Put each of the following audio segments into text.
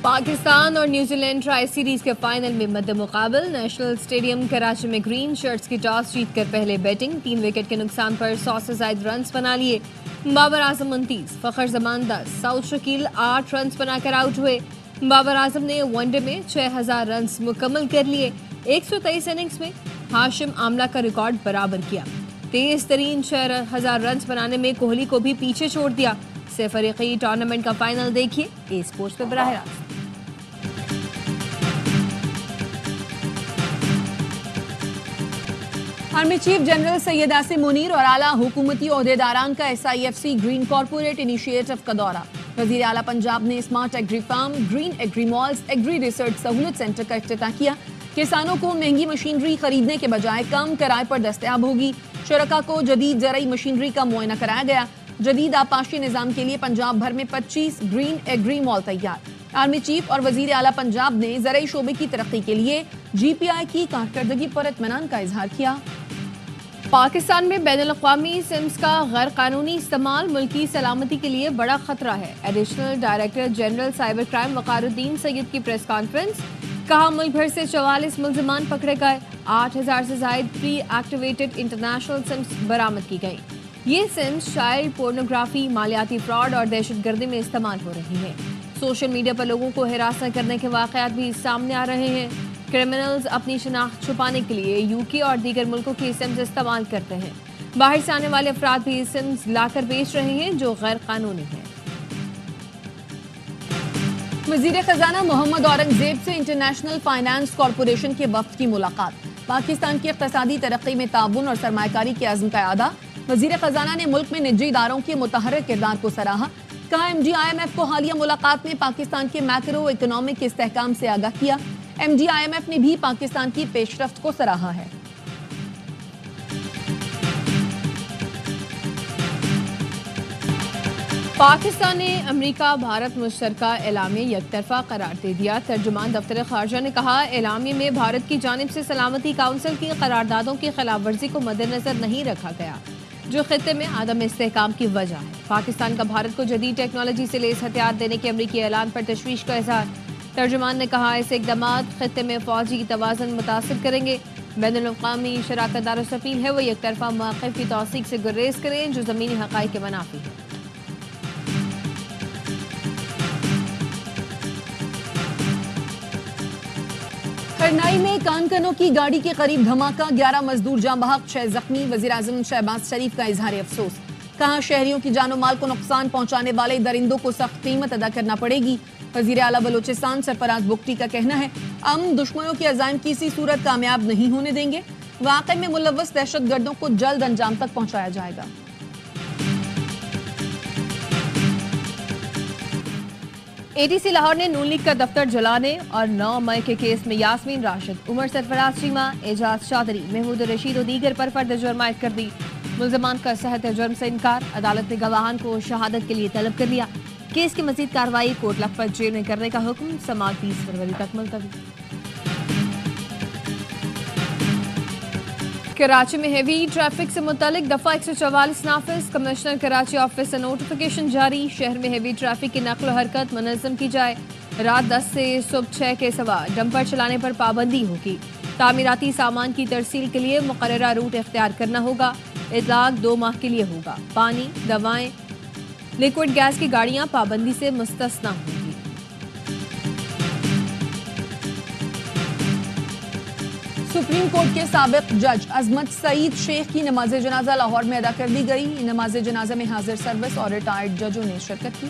پاکستان اور New Zealand tri series کے final میں مد مقابل نیشنل اسٹیڈیم کراچی میں گرین شرٹس کی ٹاس جیت کر پہلے بیٹنگ 3 وکٹ کے نقصان پر 100 سے زائد رنز بنا لیے. بابر اعظم 29, فخر زمان 10, سعود شکیل 8 رنز بنا کر آؤٹ ہوئے. بابر اعظم نے ون ڈے میں 6000 رنز مکمل کر لیے. 123 اننگز میں ہاشم آملہ کا ریکارڈ برابر کیا. تیز ترین 6000 رنز بنانے میں کوہلی کو بھی پیچھے چھوڑ دیا. سے فریقی ٹورنامنٹ کا فائنل دیکھیے اے اسپورٹس پہ براہ راست. Army chief general Syed Asim Munir اور اعلیٰ حکومتی عہدیداران کا SIFC گرین کارپوریٹ انیشیٹو کا دورہ. وزیر اعلیٰ پنجاب نے smart agri farm, green agri malls, agri research سہولت سینٹر کا افتتاح کیا. کسانوں کو مہنگی مشینری خریدنے کے بجائے کم کرائے پر دستیاب ہوگی. شرکاء کو جدید زرعی مشینری کا معائنہ کرایا گیا. جدید آبپاشی نظام کے لیے پنجاب بھر میں 25 گرین ایگری مال تیار. آرمی چیف اور وزیر اعلیٰ پنجاب نے زرعی شعبے کی ترقی کے لیے GPI کی کارکردگی پر اطمینان کا اظہار کیا. پاکستان میں بین الاقوامی سمز کا غیر قانونی استعمال ملکی سلامتی کے لیے بڑا خطرہ ہے. Additional director general cyber crime Waqar Uddin Syed کی پریس کانفرنس. کہا ملک بھر سے 44 ملزمان پکڑے گئے. 8000 سے زائد پری ایکٹیویٹڈ انٹرنیشنل سمز برآمد کی گئیں. یہ سمز چائلڈ پورنوگرافی، مالیاتی فراڈ اور دہشت گردی میں استعمال ہو رہی ہیں. سوشل میڈیا پر لوگوں کو ہراساں کرنے کے واقعات بھی سامنے آ رہے ہیں. کرمنلز اپنی شناخت چھپانے کے لیے UK اور دیگر ملکوں کی سمز استعمال کرتے ہیں. باہر سے آنے والے افراد بھی سمز لا کر بیچ رہے ہیں جو غیر قانونی ہیں. وزیر خزانہ محمد اورنگزیب سے انٹرنیشنل فائنانس کارپوریشن کے وفد کی ملاقات. پاکستان کی اقتصادی ترقی میں تعاون اور سرمایہ کاری کے عزم کا اعادہ. وزیر خزانہ نے ملک میں نجی اداروں کے متحرک کردار کو سراہا. کہا MD IMF کو حالیہ ملاقات میں پاکستان کے میکرو اکنامک استحکام سے آگاہ کیا. MD IMF نے بھی پاکستان کی پیش رفت کو سراہا ہے. پاکستان نے امریکہ بھارت مشترکہ اعلامیہ یک طرفہ قرار دے دیا. ترجمان دفتر خارجہ نے کہا اعلامیہ میں بھارت کی جانب سے سلامتی کونسل کی قراردادوں کی خلاف ورزی کو مد نظر نہیں رکھا گیا جو خطے میں عدم استحکام کی وجہ ہے. پاکستان کا بھارت کو جدید ٹیکنالوجی سے لیس ہتھیار دینے کے امریکی اعلان پر تشویش کا اظہار. ترجمان نے کہا ایسے اقدامات خطے میں فوجی توازن متاثر کریں گے. بین الاقوامی شراکت داروں سے اپیل ہے وہ یک طرفہ مواقف کی توثیق سے گریز کریں جو زمینی حقائق کے منافی ہے. کرنائی میں کانکنوں کی گاڑی کے قریب دھماکہ، 11 مزدور جاں بحق، 6 زخمی. وزیراعظم شہباز شریف کا اظہار افسوس. کہا شہریوں کی جان و مال کو نقصان پہنچانے والے درندوں کو سخت قیمت ادا کرنا پڑے گی. وزیر اعلیٰ بلوچستان سرفراز بگٹی کا کہنا ہے ہم دشمنوں کے عزائم کسی صورت کامیاب نہیں ہونے دیں گے. واقعے میں ملوث دہشت گردوں کو جلد انجام تک پہنچایا جائے گا. ATC لاہور نے نون لیگ کا دفتر جلانے اور 9 مئی کے کیس میں یاسمین راشد، عمر سرفراز چیمہ، اعجاز چودھری، محمود رشید و دیگر پر فرد جرم عائد کر دی. ملزمان کا صحت جرم سے انکار. عدالت نے گواہان کو شہادت کے لیے طلب کر لیا. کیس کی مزید کارروائی کوٹ لکھپت جیل میں کرنے کا حکم. سماعت 30 فروری تک ملتوی. کراچی میں ہیوی ٹریفک سے متعلق دفعہ 144 نافذ. کمشنر کراچی آفس سے نوٹیفیکیشن جاری. شہر میں ہیوی ٹریفک کی نقل و حرکت منظم کی جائے. رات 10 سے صبح 6 کے سوا ڈمپر چلانے پر پابندی ہوگی. تعمیراتی سامان کی ترسیل کے لیے مقررہ روٹ اختیار کرنا ہوگا. اطلاق 2 ماہ کے لیے ہوگا. پانی، دوائیں، لیکوڈ گیس کی گاڑیاں پابندی سے مستثنیٰ ہوں گی. سپریم کورٹ کے سابق جج عظمت سعید شیخ کی نماز جنازہ لاہور میں ادا کر دی گئی. نماز جنازہ میں حاضر سروس اور ریٹائرڈ ججوں نے شرکت کی.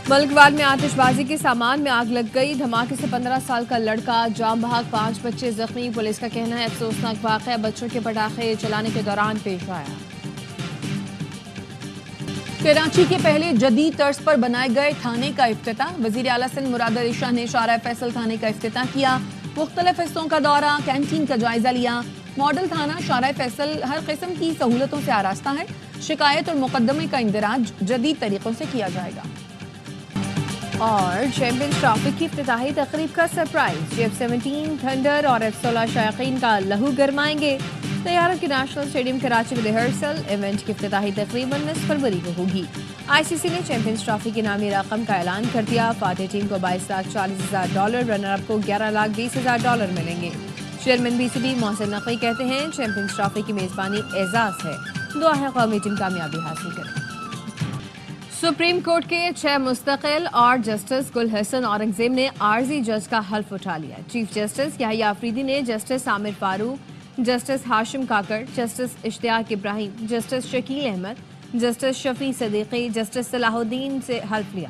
ملک بھر میں آتش بازی کے سامان میں آگ لگ گئی. دھماکے سے 15 سال کا لڑکا جاں بحق، 5 بچے زخمی. پولیس کا کہنا ہے افسوسناک واقعہ بچوں کے پٹاخے چلانے کے دوران پیش آیا. کراچی کے پہلے جدید طرز پر بنائے گئے تھانے کا افتتاح. وزیر اعلیٰ سندھ مراد علی شاہ نے شارع فیصل تھانے کا افتتاح کیا. مختلف حصوں کا دورہ، کینٹین کا جائزہ لیا. ماڈل تھانہ شارع فیصل ہر قسم کی سہولتوں سے آراستہ ہے. شکایت اور مقدمے کا اندراج جدید طریقوں سے کیا جائے گا. اور چیمپئنز ٹرافی کی افتتاحی تقریب کا سرپرائز، F-17 تھنڈر اور F-16 شائقین کا لہو گرمائیں گے۔ طیارت کے نیشنل اسٹیڈیم کراچی میں ریہرسل، ایونٹ کی افتتاحی تقریب 19 فروری کو ہوگی۔ ICC نے چیمپئنز ٹرافی کے نامی رقم کا اعلان کر دیا، فاتح ٹیم کو $22,40,000، رنر اپ کو $11,20,000 ملیں گے۔ چیئرمین BCB محسن نقوی کہتے ہیں چیمپئنز ٹرافی کی میزبانی اعزاز ہے، دعا ہے قومی ٹیم کامیابی حاصل کرے۔ سپریم کورٹ کے 6 مستقل اور جسٹس گل حسن اورنگزیب نے عارضی جج کا حلف اٹھا لیا۔ چیف جسٹس یحییٰ آفریدی نے جسٹس عامر فاروق، جسٹس ہاشم کاکڑ، جسٹس اشتیاق ابراہیم، جسٹس شکیل احمد، جسٹس شفیع صدیقی، جسٹس صلاح الدین سے حلف لیا۔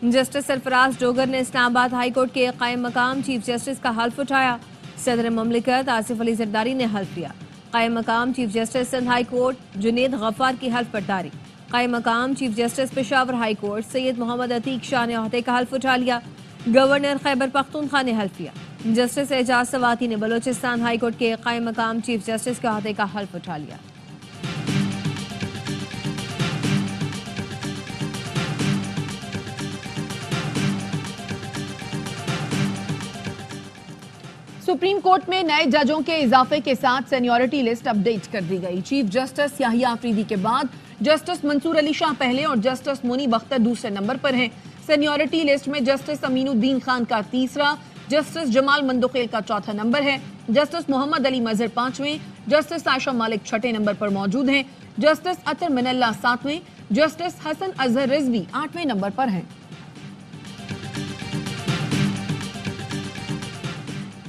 جسٹس سرفراز ڈوگر نے اسلام آباد ہائی کورٹ کے قائم مقام چیف جسٹس کا حلف اٹھایا۔ صدر مملکت آصف علی زرداری نے حلف لیا۔ قائم مقام chief justice Sindh high court Junaid Ghaffar کی حلف برداری۔ قائم مقام chief justice Peshawar high court Syed Muhammad Atiq Shah نے عہدے کا حلف اٹھا لیا۔ گورنر خیبر پختونخوا نے حلف لیا۔ جسٹس اعجاز سواتی نے بلوچستان ہائی کورٹ کے قائم مقام چیف جسٹس کے عہدے کا حلف اٹھا لیا۔ سپریم کورٹ میں نئے ججوں کے اضافے کے ساتھ سینیورٹی لسٹ اپ ڈیٹ کر دی گئی۔ چیف جسٹس یحییٰ آفریدی کے بعد جسٹس منصور علی شاہ پہلے اور جسٹس منی بختر دوسرے نمبر پر ہیں۔ سینیورٹی لسٹ میں جسٹس امین الدین خان کا تیسرا، جسٹس جمال مندوخیل کا چوتھا نمبر ہے، جسٹس محمد علی مظہر 5ویں، جسٹس عائشہ مالک 6 نمبر پر موجود ہیں، جسٹس اطہر من اللہ 7ویں، جسٹس حسن اظہر رضوی 8ویں نمبر پر ہیں۔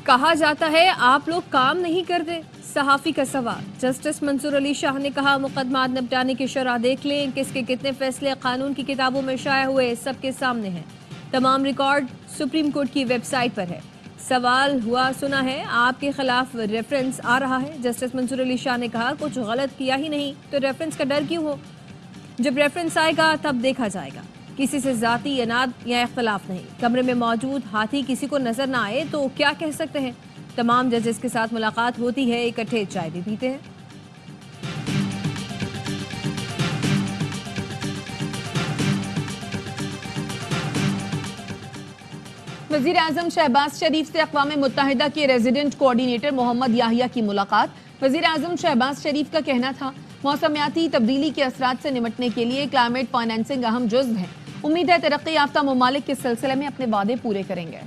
کہا جاتا ہے آپ لوگ کام نہیں کرتے، صحافی کا سوال۔ جسٹس منصور علی شاہ نے کہا مقدمات نپٹانے کی شرح دیکھ لیں، کس کے کتنے فیصلے قانون کی کتابوں میں شائع ہوئے سب کے سامنے ہیں، تمام ریکارڈ سپریم کورٹ کی ویب سائٹ پر ہے۔ سوال ہوا سنا ہے آپ کے خلاف ریفرنس آ رہا ہے۔ جسٹس منصور علی شاہ نے کہا کچھ غلط کیا ہی نہیں تو ریفرنس کا ڈر کیوں ہو، جب ریفرنس آئے گا تب دیکھا جائے گا، کسی سے ذاتی اناد یا اختلاف نہیں۔ کمرے میں موجود ہاتھی کسی کو نظر نہ آئے تو کیا کہہ سکتے ہیں، تمام ججز کے ساتھ ملاقات ہوتی ہے، اکٹھے چائے بھی پیتے ہیں۔ وزیر اعظم شہباز شریف سے اقوام متحدہ کے ریزیڈنٹ کوآرڈینیٹر محمد یحییٰ کی ملاقات۔ وزیر اعظم شہباز شریف کا کہنا تھا موسمیاتی تبدیلی کے اثرات سے نمٹنے کے لیے کلائمیٹ فائنینسنگ اہم جزو ہے، امید ہے ترقی یافتہ ممالک اس سلسلے میں اپنے وعدے پورے کریں گے۔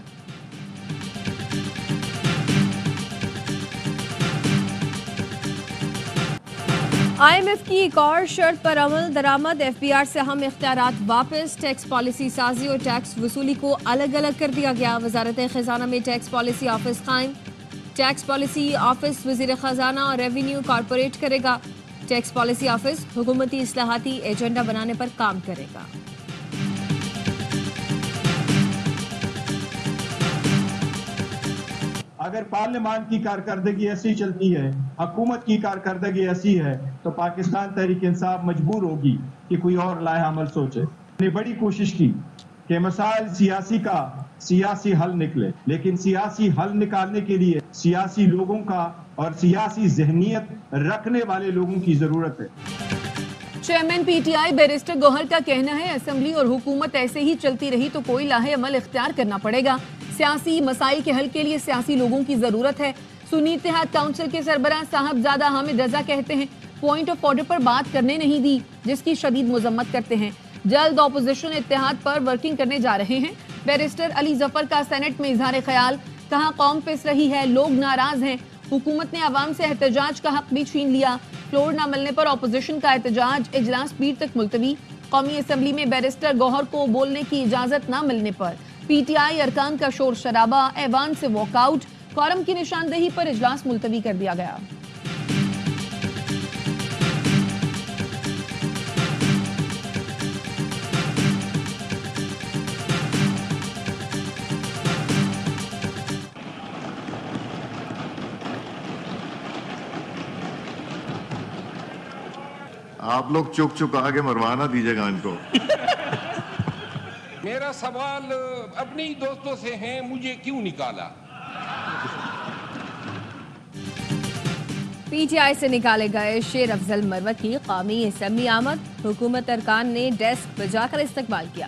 IMF کی ایک اور شرط پر عمل درآمد، FBR سے اہم اختیارات واپس، ٹیکس پالیسی سازی اور ٹیکس وصولی کو الگ الگ کر دیا گیا۔ وزارت خزانہ میں ٹیکس پالیسی آفس قائم، ٹیکس پالیسی آفس وزیر خزانہ اور ریونیو کارپوریٹ کرے گا۔ ٹیکس پالیسی آفس حکومتی اصلاحاتی ایجنڈا بنانے پر کام کرے گا۔ اگر پارلیمان کی کارکردگی ایسی چلتی ہے، حکومت کی کارکردگی ایسی ہے، تو پاکستان تحریک انصاف مجبور ہوگی کہ کوئی اور لائحہ عمل سوچے۔ نے بڑی کوشش کی کہ مسائل سیاسی حل نکلے، لیکن سیاسی حل نکالنے کے لیے سیاسی لوگوں کا اور سیاسی ذہنیت رکھنے والے لوگوں کی ضرورت ہے۔ چیئرمین PTI بیرسٹر گوہر کا کہنا ہے اسمبلی اور حکومت ایسے ہی چلتی رہی تو کوئی لائحہ عمل اختیار کرنا پڑے گا، سیاسی مسائل کے حل کے لیے سیاسی لوگوں کی ضرورت ہے۔ سنی اتحاد کونسل کے سربراہ صاحب زادہ حامد رضا کہتے ہیں پوائنٹ آف آرڈر پر بات کرنے نہیں دی، جس کی شدید مذمت کرتے ہیں۔ جلد اپوزیشن اتحاد پر ورکنگ کرنے جا رہے ہیں۔ بیرسٹر علی ظفر کا سینٹ میں اظہار خیال، کہا قوم پس رہی ہے، لوگ ناراض ہیں، حکومت نے عوام سے احتجاج کا حق بھی چھین لیا، فلور نہ ملنے پر اپوزیشن کا احتجاج، اجلاس پیر تک ملتوی۔ قومی اسمبلی میں بیرسٹر گوہر کو بولنے کی اجازت نہ ملنے پر PTI ارکان کا شور شرابہ، ایوان سے واک آؤٹ، کوارم کی نشاندہی پر اجلاس ملتوی کر دیا گیا۔ آپ لوگ چک چک آگے مروانا دیجیے گا ان کو۔ میرا سوال اپنے ہی دوستوں سے ہے، مجھے کیوں نکالا؟ PTI سے نکالے گئے شیر افضل مروت کی قومی اسمبلی آمد، حکومت ارکان نے ڈیسک بجا کر استقبال کیا۔